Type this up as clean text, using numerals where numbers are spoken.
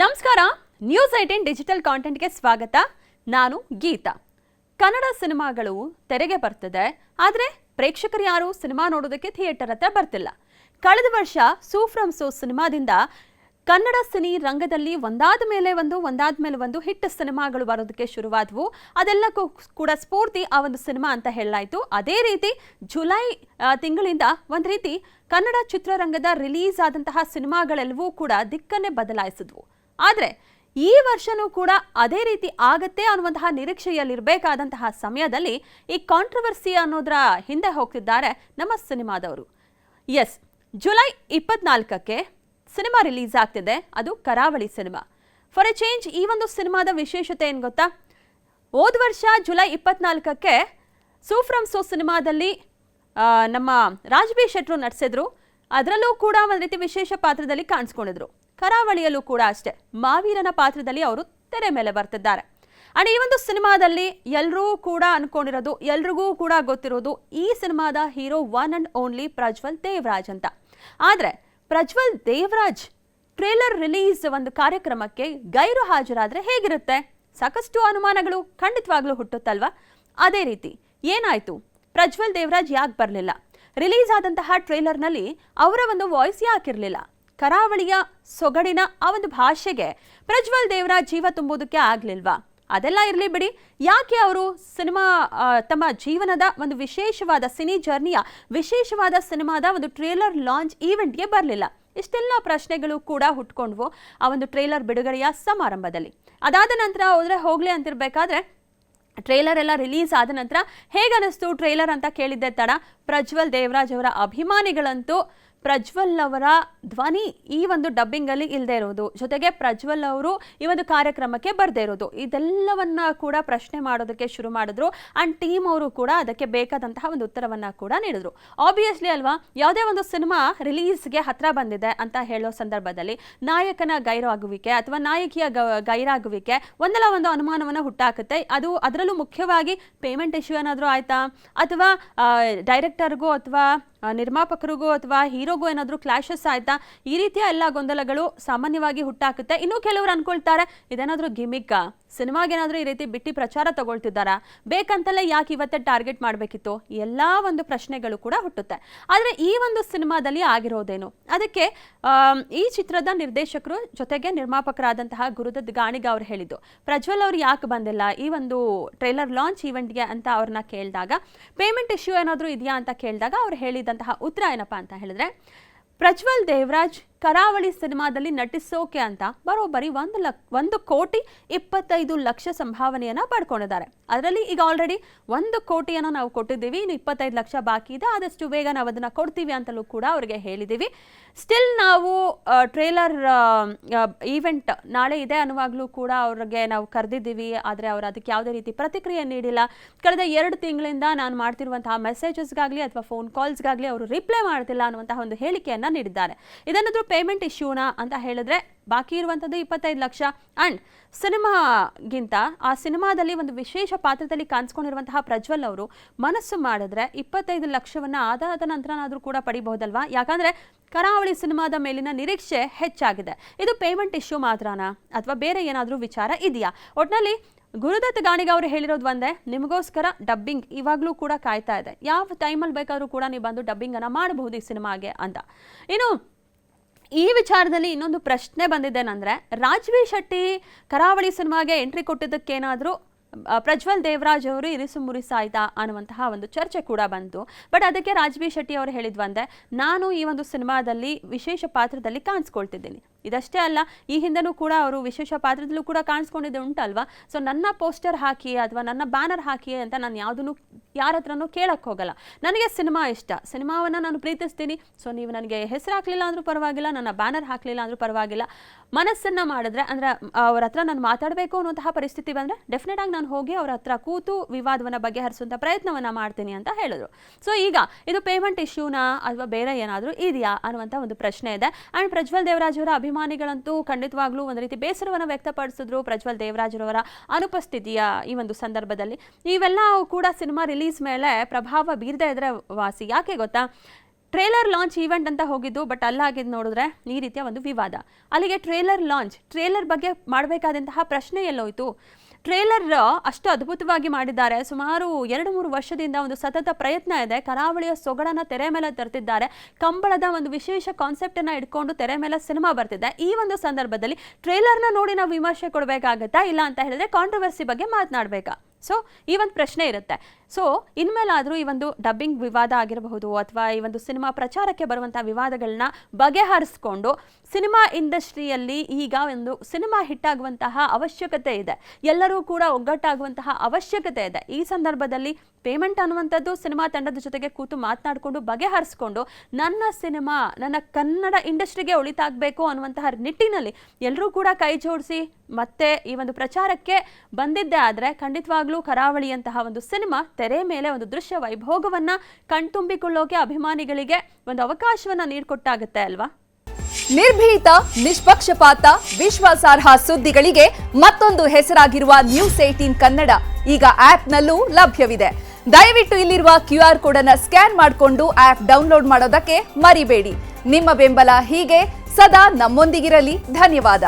ನಮಸ್ಕಾರ. News 18 digital ಕಾಂಟೆಂಟ್ಗೆ ಸ್ವಾಗತ. ನಾನು ಗೀತಾ. ಕನ್ನಡ ಸಿನಿಮಾಗಳು ತೆರೆಗೆ ಬರ್ತಿದೆ, ಆದರೆ ಪ್ರೇಕ್ಷಕರು ಯಾರು ಸಿನಿಮಾ ನೋಡೋದಕ್ಕೆ ಥಿಯೇಟರ್ ಹತ್ರ ಬರ್ತಿಲ್ಲ. ಕಳೆದ ವರ್ಷ ಸೂಫ್ರಮ್ ಸೋ ಸಿನಿಮಾದಿಂದ ಕನ್ನಡ ಸಿನಿ ರಂಗದಲ್ಲಿ ಒಂದಾದ ಮೇಲೆ ಒಂದು ಹಿಟ್ ಸಿನಿಮಾಗಳು ಬರೋದಕ್ಕೆ ಶುರುವಾದವು. ಅದೆಲ್ಲಕ್ಕೂ ಕೂಡ ಸ್ಫೂರ್ತಿ ಆ ಒಂದು ಸಿನಿಮಾ ಅಂತ ಹೇಳಲಾಯಿತು. ಅದೇ ರೀತಿ ಜುಲೈ ತಿಂಗಳಿಂದ ಒಂದು ರೀತಿ ಕನ್ನಡ ಚಿತ್ರರಂಗದ ರಿಲೀಸ್ ಆದಂತಹ ಸಿನಿಮಾಗಳೆಲ್ಲವೂ ಕೂಡ ದಿಕ್ಕನ್ನೇ ಬದಲಾಯಿಸಿದ್ವು. ಆದರೆ ಈ ವರ್ಷನೂ ಕೂಡ ಅದೇ ರೀತಿ ಆಗತ್ತೆ ಅನ್ನುವಂತಹ ನಿರೀಕ್ಷೆಯಲ್ಲಿರಬೇಕಾದಂತಹ ಸಮಯದಲ್ಲಿ ಈ ಕಾಂಟ್ರವರ್ಸಿ ಅನ್ನೋದರ ಹಿಂದೆ ಹೋಗ್ತಿದ್ದಾರೆ ನಮ್ಮ ಸಿನಿಮಾದವರು. ಎಸ್, ಜುಲೈ 24ಕ್ಕೆ ಸಿನಿಮಾ ರಿಲೀಸ್ ಆಗ್ತಿದೆ. ಅದು ಕರಾವಳಿ ಸಿನಿಮಾ. ಫಾರ್ ಎ ಚೇಂಜ್ ಈ ಒಂದು ಸಿನಿಮಾದ ವಿಶೇಷತೆ ಏನು ಗೊತ್ತಾ? ಹೋದ ವರ್ಷ ಜುಲೈ 24ಕ್ಕೆ ಸೂಫ್ರಮ್ ಸೋ ಸಿನಿಮಾದಲ್ಲಿ ನಮ್ಮ ರಾಜ್ಬಿ ಶೆಟ್ರು ನಟಿಸಿದ್ರು. ಅದರಲ್ಲೂ ಕೂಡ ಒಂದು ರೀತಿ ವಿಶೇಷ ಪಾತ್ರದಲ್ಲಿ ಕಾಣಿಸ್ಕೊಂಡಿದ್ರು. ಕರಾವಳಿಯಲ್ಲೂ ಕೂಡ ಅಷ್ಟೇ, ಮಾವೀರನ ಪಾತ್ರದಲ್ಲಿ ಅವರು ತೆರೆ ಮೇಲೆ ಬರ್ತಿದ್ದಾರೆ. ಅಂಡ್ ಈ ಒಂದು ಸಿನಿಮಾದಲ್ಲಿ ಎಲ್ಲರೂ ಕೂಡ ಅನ್ಕೊಂಡಿರೋದು, ಎಲ್ರಿಗೂ ಕೂಡ ಗೊತ್ತಿರೋದು, ಈ ಸಿನಿಮಾದ hero one and only Prajwal Devaraj ಅಂತ. ಆದರೆ ಪ್ರಜ್ವಲ್ ದೇವರಾಜ್ ಟ್ರೇಲರ್ ರಿಲೀಸ್ ಒಂದು ಕಾರ್ಯಕ್ರಮಕ್ಕೆ ಗೈರು ಹಾಜರಾದರೆ ಹೇಗಿರುತ್ತೆ? ಸಾಕಷ್ಟು ಅನುಮಾನಗಳು ಖಂಡಿತವಾಗ್ಲೂ ಹುಟ್ಟುತ್ತಲ್ವಾ? ಅದೇ ರೀತಿ ಏನಾಯ್ತು? ಪ್ರಜ್ವಲ್ ದೇವರಾಜ್ ಯಾಕೆ ಬರಲಿಲ್ಲ? ರಿಲೀಸ್ ಆದಂತಹ ಟ್ರೇಲರ್ನಲ್ಲಿ ಅವರ ಒಂದು ವಾಯ್ಸ್ ಯಾಕಿರಲಿಲ್ಲ? ಕರಾವಳಿಯ ಸೊಗಡಿನ ಆ ಒಂದು ಭಾಷೆಗೆ ಪ್ರಜ್ವಲ್ ದೇವರಾಜ್ ಜೀವ ತುಂಬುವುದಕ್ಕೆ ಆಗ್ಲಿಲ್ವಾ? ಅದೆಲ್ಲ ಇರಲಿ ಬಿಡಿ. ಯಾಕೆ ಅವರು ಸಿನಿಮಾ ತಮ್ಮ ಜೀವನದ ಒಂದು ವಿಶೇಷವಾದ ಸಿನಿ ಜರ್ನಿಯ ವಿಶೇಷವಾದ ಸಿನಿಮಾದ ಒಂದು ಟ್ರೇಲರ್ ಲಾಂಚ್ ಈವೆಂಟ್ಗೆ ಬರಲಿಲ್ಲ? ಇಷ್ಟೆಲ್ಲ ಪ್ರಶ್ನೆಗಳು ಕೂಡ ಹುಟ್ಕೊಂಡ್ವು ಆ ಒಂದು ಟ್ರೇಲರ್ ಬಿಡುಗಡೆಯ ಸಮಾರಂಭದಲ್ಲಿ. ಅದಾದ ನಂತರ ಹೋಗ್ಲಿ ಅಂತಿರ್ಬೇಕಾದ್ರೆ ಟ್ರೇಲರ್ ಎಲ್ಲ ರಿಲೀಸ್ ಆದ ನಂತರ ಹೇಗನ್ನಿಸ್ತು ಟ್ರೇಲರ್ ಅಂತ ಕೇಳಿದ್ದೆ ತಡ. ಪ್ರಜ್ವಲ್ ದೇವರಾಜ್ ಅವರ ಅಭಿಮಾನಿಗಳಂತೂ ಪ್ರಜ್ವಲ್ ಅವರ ಧ್ವನಿ ಈ ಒಂದು ಡಬ್ಬಿಂಗಲ್ಲಿ ಇಲ್ಲದೆ ಇರೋದು, ಜೊತೆಗೆ ಪ್ರಜ್ವಲ್ ಅವರು ಈ ಒಂದು ಕಾರ್ಯಕ್ರಮಕ್ಕೆ ಬರದೇ ಇರೋದು, ಇದೆಲ್ಲವನ್ನ ಕೂಡ ಪ್ರಶ್ನೆ ಮಾಡೋದಕ್ಕೆ ಶುರು ಮಾಡಿದ್ರು. ಆ್ಯಂಡ್ ಟೀಮ್ ಅವರು ಕೂಡ ಅದಕ್ಕೆ ಬೇಕಾದಂತಹ ಒಂದು ಉತ್ತರವನ್ನು ಕೂಡ ನೀಡಿದ್ರು. ಆಬ್ವಿಯಸ್ಲಿ ಅಲ್ವಾ, ಯಾವುದೇ ಒಂದು ಸಿನಿಮಾ ರಿಲೀಸ್ಗೆ ಹತ್ರ ಬಂದಿದೆ ಅಂತ ಹೇಳೋ ಸಂದರ್ಭದಲ್ಲಿ ನಾಯಕನ ಗೈರಾಗುವಿಕೆ ಅಥವಾ ನಾಯಕಿಯ ಗೈರಾಗುವಿಕೆ ಒಂದಲ್ಲ ಒಂದು ಅನುಮಾನವನ್ನು ಹುಟ್ಟಾಕುತ್ತೆ. ಅದರಲ್ಲೂ ಮುಖ್ಯವಾಗಿ ಪೇಮೆಂಟ್ ಇಶ್ಯೂ ಏನಾದರೂ ಆಯ್ತಾ, ಅಥವಾ ಡೈರೆಕ್ಟರ್ಗೂ ಅಥವಾ ನಿರ್ಮಾಪಕರಿಗೂ ಅಥವಾ ಹೀರೋಗೂ ಏನಾದರೂ ಕ್ಲಾಶಸ್ ಆಯ್ತಾ, ಈ ರೀತಿಯ ಎಲ್ಲ ಗೊಂದಲಗಳು ಸಾಮಾನ್ಯವಾಗಿ ಹುಟ್ಟಾಕುತ್ತೆ. ಇನ್ನೂ ಕೆಲವರು ಅನ್ಕೊಳ್ತಾರೆ, ಇದೇನಾದರೂ ಗಿಮಿಕ್ಕ, ಸಿನಿಮಾಗೇನಾದರೂ ಈ ರೀತಿ ಬಿಟ್ಟು ಪ್ರಚಾರ ತಗೊಳ್ತಿದ್ದಾರಾ, ಬೇಕಂತಲೇ ಯಾಕೆ ಇವತ್ತೇ ಟಾರ್ಗೆಟ್ ಮಾಡಬೇಕಿತ್ತು, ಎಲ್ಲ ಒಂದು ಪ್ರಶ್ನೆಗಳು ಕೂಡ ಹುಟ್ಟುತ್ತೆ. ಆದರೆ ಈ ಒಂದು ಸಿನಿಮಾದಲ್ಲಿ ಆಗಿರೋದೇನು? ಅದಕ್ಕೆ ಈ ಚಿತ್ರದ ನಿರ್ದೇಶಕರು ಜೊತೆಗೆ ನಿರ್ಮಾಪಕರಾದಂತಹ ಗುರುದತ್ ಗಾಣಿಗ ಅವರು ಹೇಳಿದ್ದು, ಪ್ರಜ್ವಲ್ ಅವರು ಯಾಕೆ ಬಂದಿಲ್ಲ ಈ ಒಂದು ಟ್ರೇಲರ್ ಲಾಂಚ್ ಈವೆಂಟ್ಗೆ ಅಂತ ಅವ್ರನ್ನ ಕೇಳಿದಾಗ, ಪೇಮೆಂಟ್ ಇಶ್ಯೂ ಏನಾದರೂ ಇದೆಯಾ ಅಂತ ಕೇಳಿದಾಗ ಅವ್ರು ಹೇಳಿದಂತಹ ಉತ್ತರ ಏನಪ್ಪಾ ಅಂತ ಹೇಳಿದ್ರೆ, ಪ್ರಜ್ವಲ್ ದೇವರಾಜ್ ಕರಾವಳಿ ಸಿನಿಮಾದಲ್ಲಿ ನಟಿಸೋಕೆ ಅಂತ ಬರೋಬ್ಬರಿ 1,25,00,000 ಸಂಭಾವನೆಯನ್ನು ಪಡ್ಕೊಂಡಿದ್ದಾರೆ. ಅದರಲ್ಲಿ ಈಗ ಆಲ್ರೆಡಿ 1 ಕೋಟಿಯನ್ನು ನಾವು ಕೊಟ್ಟಿದ್ದೀವಿ, ಇನ್ನು 25 ಲಕ್ಷ ಬಾಕಿ ಇದೆ, ಆದಷ್ಟು ಬೇಗ ನಾವು ಅದನ್ನು ಕೊಡ್ತೀವಿ ಅಂತಲೂ ಕೂಡ ಅವ್ರಿಗೆ ಹೇಳಿದ್ದೀವಿ. ಸ್ಟಿಲ್ ನಾವು ಟ್ರೇಲರ್ ಈವೆಂಟ್ ನಾಳೆ ಇದೆ ಅನ್ನುವಾಗಲೂ ಕೂಡ ಅವ್ರಿಗೆ ನಾವು ಕರೆದಿದ್ದೀವಿ, ಆದರೆ ಅವರು ಅದಕ್ಕೆ ಯಾವುದೇ ರೀತಿ ಪ್ರತಿಕ್ರಿಯೆ ನೀಡಿಲ್ಲ. ಕಳೆದ 2 ತಿಂಗಳಿಂದ ನಾನು ಮಾಡ್ತಿರುವಂತಹ ಮೆಸೇಜಸ್ಗಾಗಲಿ ಅಥವಾ ಫೋನ್ ಕಾಲ್ಸ್ಗಾಗಲಿ ಅವರು ರಿಪ್ಲೈ ಮಾಡ್ತಿಲ್ಲ ಅನ್ನುವಂತಹ ಒಂದು ಹೇಳಿಕೆಯನ್ನು ನೀಡಿದ್ದಾರೆ. ಇದನ್ನದು ಪೇಮೆಂಟ್ ಇಶ್ಯೂನಾ ಅಂತ ಹೇಳಿದ್ರೆ, ಬಾಕಿ ಇರುವಂಥದ್ದು 25 ಲಕ್ಷ. ಆ್ಯಂಡ್ ಸಿನಿಮಾಗಿಂತ ಆ ಸಿನಿಮಾದಲ್ಲಿ ಒಂದು ವಿಶೇಷ ಪಾತ್ರದಲ್ಲಿ ಕಾಣಿಸ್ಕೊಂಡಿರುವಂತಹ ಪ್ರಜ್ವಲ್ ಅವರು ಮನಸ್ಸು ಮಾಡಿದ್ರೆ 25 ಲಕ್ಷವನ್ನು ಆದ ನಂತರನಾದರೂ ಕೂಡ ಪಡಿಬಹುದಲ್ವಾ? ಯಾಕಂದರೆ ಕರಾವಳಿ ಸಿನಿಮಾದ ಮೇಲಿನ ನಿರೀಕ್ಷೆ ಹೆಚ್ಚಾಗಿದೆ. ಇದು ಪೇಮೆಂಟ್ ಇಶ್ಯೂ ಮಾತ್ರನಾ ಅಥವಾ ಬೇರೆ ಏನಾದರೂ ವಿಚಾರ ಇದೆಯಾ? ಒಟ್ಟಿನಲ್ಲಿ ಗುರುದತ್ ಗಾಣಿಗ ಅವರು ಹೇಳಿರೋದು ಒಂದೇ, ನಿಮಗೋಸ್ಕರ ಡಬ್ಬಿಂಗ್ ಇವಾಗಲೂ ಕೂಡ ಕಾಯ್ತಾ ಇದೆ, ಯಾವ ಟೈಮಲ್ಲಿ ಬೇಕಾದರೂ ಕೂಡ ನೀವು ಬಂದು ಡಬ್ಬಿಂಗನ್ನು ಮಾಡಬಹುದು ಈ ಸಿನಿಮಾಗೆ ಅಂತ. ಇನ್ನು ಈ ವಿಚಾರದಲ್ಲಿ ಇನ್ನೊಂದು ಪ್ರಶ್ನೆ ಬಂದಿದ್ದೇನೆಂದರೆ, ರಾಜ್ಬಿ ಶೆಟ್ಟಿ ಕರಾವಳಿ ಸಿನಿಮಾಗೆ ಎಂಟ್ರಿ ಕೊಟ್ಟಿದ್ದಕ್ಕೇನಾದರೂ ಪ್ರಜ್ವಲ್ ದೇವರಾಜ್ ಅವರು ಇರಿಸು ಮುರಿಸಾಯ್ತಾ ಅನ್ನುವಂತಹ ಒಂದು ಚರ್ಚೆ ಕೂಡ ಬಂತು. ಬಟ್ ಅದಕ್ಕೆ ರಾಜ್ಬಿ ಶೆಟ್ಟಿ ಅವರು ಹೇಳಿದ್ವಂತೆ, ನಾನು ಈ ಒಂದು ಸಿನಿಮಾದಲ್ಲಿ ವಿಶೇಷ ಪಾತ್ರದಲ್ಲಿ ಕಾಣಿಸ್ಕೊಳ್ತಿದ್ದೀನಿ. ಇದಷ್ಟೇ ಅಲ್ಲ, ಈ ಹಿಂದೆನೂ ಕೂಡ ಅವರು ವಿಶೇಷ ಪಾತ್ರದಲ್ಲೂ ಕೂಡ ಕಾಣಿಸ್ಕೊಂಡಿದ್ದು ಉಂಟಲ್ವಾ. ಸೊ ನನ್ನ ಪೋಸ್ಟರ್ ಹಾಕಿ ಅಥವಾ ನನ್ನ ಬ್ಯಾನರ್ ಹಾಕಿ ಅಂತ ನಾನು ಯಾವುದನ್ನು ಯಾರ ಹತ್ರನೂ ಕೇಳಕ್ಕೆ ಹೋಗಲ್ಲ. ನನಗೆ ಸಿನಿಮಾ ಇಷ್ಟ, ಸಿನಿಮಾವನ್ನು ನಾನು ಪ್ರೀತಿಸ್ತೀನಿ. ಸೊ ನೀವು ನನಗೆ ಹೆಸರು ಹಾಕಲಿಲ್ಲ ಅಂದರೂ ಪರವಾಗಿಲ್ಲ, ನನ್ನ ಬ್ಯಾನರ್ ಹಾಕಲಿಲ್ಲ ಅಂದರೂ ಪರವಾಗಿಲ್ಲ, ಮನಸ್ಸನ್ನು ಮಾಡಿದ್ರೆ ಅಂದರೆ ಅವ್ರ ಹತ್ರ ನಾನು ಮಾತಾಡಬೇಕು ಅನ್ನುವಂತಹ ಪರಿಸ್ಥಿತಿ ಬಂದರೆ ಡೆಫಿನೆಟ್ ಆಗಿ ನಾನು ಹೋಗಿ ಅವ್ರ ಹತ್ರ ಕೂತು ವಿವಾದವನ್ನು ಬಗೆಹರಿಸುವಂಥ ಪ್ರಯತ್ನವನ್ನು ಮಾಡ್ತೀನಿ ಅಂತ ಹೇಳಿದ್ರು. ಸೊ ಈಗ ಇದು ಪೇಮೆಂಟ್ ಇಶ್ಯೂನಾ ಅಥವಾ ಬೇರೆ ಏನಾದರೂ ಇದೆಯಾ ಅನ್ನುವಂಥ ಒಂದು ಪ್ರಶ್ನೆ ಇದೆ. ಆ್ಯಂಡ್ ಪ್ರಜ್ವಲ್ ದೇವರಾಜ್ ಅವರ ಅಭಿಮಾನಿಗಳಂತೂ ಖಂಡಿತವಾಗ್ಲೂ ಒಂದು ರೀತಿ ಬೇಸರವನ್ನು ವ್ಯಕ್ತಪಡಿಸಿದ್ರು ಪ್ರಜ್ವಲ್ ದೇವರಾಜ್ ಅವರ ಅನುಪಸ್ಥಿತಿಯ ಈ ಒಂದು ಸಂದರ್ಭದಲ್ಲಿ. ಇವೆಲ್ಲ ಕೂಡ ಸಿನಿಮಾ ರಿಲೀಸ್ ಮೇಲೆ ಪ್ರಭಾವ ಬೀರದೇ ಇದ್ರೆ ವಾಸಿ. ಯಾಕೆ ಗೊತ್ತಾ? ಟ್ರೇಲರ್ ಲಾಂಚ್ ಈವೆಂಟ್ ಅಂತ ಹೋಗಿದ್ದು, ಬಟ್ ಅಲ್ಲಾಗಿದ್ದು ನೋಡಿದ್ರೆ ಈ ರೀತಿಯ ಒಂದು ವಿವಾದ. ಅಲ್ಲಿಗೆ ಟ್ರೇಲರ್ ಬಗ್ಗೆ ಮಾಡಬೇಕಾದಂತಹ ಪ್ರಶ್ನೆ ಎಲ್ಲೋಯ್ತು? ಟ್ರೇಲರ್ ಅಷ್ಟು ಅದ್ಭುತವಾಗಿ ಮಾಡಿದ್ದಾರೆ. ಸುಮಾರು 2-3 ವರ್ಷದಿಂದ ಒಂದು ಸತತ ಪ್ರಯತ್ನ ಇದೆ. ಕರಾವಳಿಯ ಸೊಗಡನ್ನ ತೆರೆ ಮೇಲೆ ತರ್ತಿದ್ದಾರೆ. ಕಂಬಳದ ಒಂದು ವಿಶೇಷ ಕಾನ್ಸೆಪ್ಟ್ ಅನ್ನ ಇಟ್ಕೊಂಡು ತೆರೆ ಮೇಲೆ ಸಿನಿಮಾ ಬರ್ತಿದೆ. ಈ ಒಂದು ಸಂದರ್ಭದಲ್ಲಿ ಟ್ರೇಲರ್ನ ನೋಡಿ ನಾವು ವಿಮರ್ಶೆ ಕೊಡಬೇಕಾಗತ್ತಾ, ಇಲ್ಲ ಅಂತ ಹೇಳಿದ್ರೆ ಕಾಂಟ್ರವರ್ಸಿ ಬಗ್ಗೆ ಮಾತನಾಡಬೇಕಾ? ಸೊ ಈ ಒಂದು ಪ್ರಶ್ನೆ ಇರುತ್ತೆ. ಸೊ ಇನ್ಮೇಲಾದರೂ ಈ ಒಂದು ಡಬ್ಬಿಂಗ್ ವಿವಾದ ಆಗಿರಬಹುದು ಅಥವಾ ಈ ಒಂದು ಸಿನಿಮಾ ಪ್ರಚಾರಕ್ಕೆ ಬರುವಂಥ ವಿವಾದಗಳನ್ನ ಬಗೆಹರಿಸ್ಕೊಂಡು ಸಿನಿಮಾ ಇಂಡಸ್ಟ್ರಿಯಲ್ಲಿ ಈಗ ಒಂದು ಸಿನಿಮಾ ಹಿಟ್ ಆಗುವಂತಹ ಅವಶ್ಯಕತೆ ಇದೆ. ಎಲ್ಲರೂ ಕೂಡ ಒಗ್ಗಟ್ಟಾಗುವಂತಹ ಅವಶ್ಯಕತೆ ಇದೆ. ಈ ಸಂದರ್ಭದಲ್ಲಿ ಪೇಮೆಂಟ್ ಅನ್ನುವಂಥದ್ದು ಸಿನಿಮಾ ತಂಡದ ಜೊತೆಗೆ ಕೂತು ಮಾತನಾಡಿಕೊಂಡು ಬಗೆಹರಿಸ್ಕೊಂಡು ನನ್ನ ಸಿನಿಮಾ ನನ್ನ ಕನ್ನಡ ಇಂಡಸ್ಟ್ರಿಗೆ ಒಳಿತಾಗಬೇಕು ಅನ್ನುವಂತಹ ನಿಟ್ಟಿನಲ್ಲಿ ಎಲ್ಲರೂ ಕೂಡ ಕೈ ಜೋಡಿಸಿ ಮತ್ತೆ ಈ ಒಂದು ಪ್ರಚಾರಕ್ಕೆ ಬಂದಿದ್ದೇ ಆದರೆ ಖಂಡಿತವಾಗ್ಲೂ ಕರಾವಳಿಯಂತಹ ಒಂದು ಸಿನಿಮಾ ತೆರೆ ಮೇಲೆ ಒಂದು ದೃಶ್ಯ ವೈಭೋಗವನ್ನ ಕಣ್ತುಂಬಿಕೊಳ್ಳೋಕೆ ಅಭಿಮಾನಿಗಳಿಗೆ ಒಂದು ಅವಕಾಶವನ್ನ ನೀಡಿಕೊಟ್ಟಾಗುತ್ತೆ ಅಲ್ವಾ? ನಿರ್ಭೀತ, ನಿಷ್ಪಕ್ಷಪಾತ, ವಿಶ್ವಾಸಾರ್ಹ ಸುದ್ದಿಗಳಿಗೆ ಮತ್ತೊಂದು ಹೆಸರಾಗಿರುವ News18 ಕನ್ನಡ ಈಗ ಆಪ್ನಲ್ಲೂ ಲಭ್ಯವಿದೆ. ದಯವಿಟ್ಟು ಇಲ್ಲಿರುವ QR ಕೋಡ್ ಅನ್ನು ಸ್ಕ್ಯಾನ್ ಮಾಡಿಕೊಂಡು ಆಪ್ ಡೌನ್ಲೋಡ್ ಮಾಡೋದಕ್ಕೆ ಮರಿಬೇಡಿ. ನಿಮ್ಮ ಬೆಂಬಲ ಹೀಗೆ ಸದಾ ನಮ್ಮೊಂದಿಗಿರಲಿ. ಧನ್ಯವಾದ.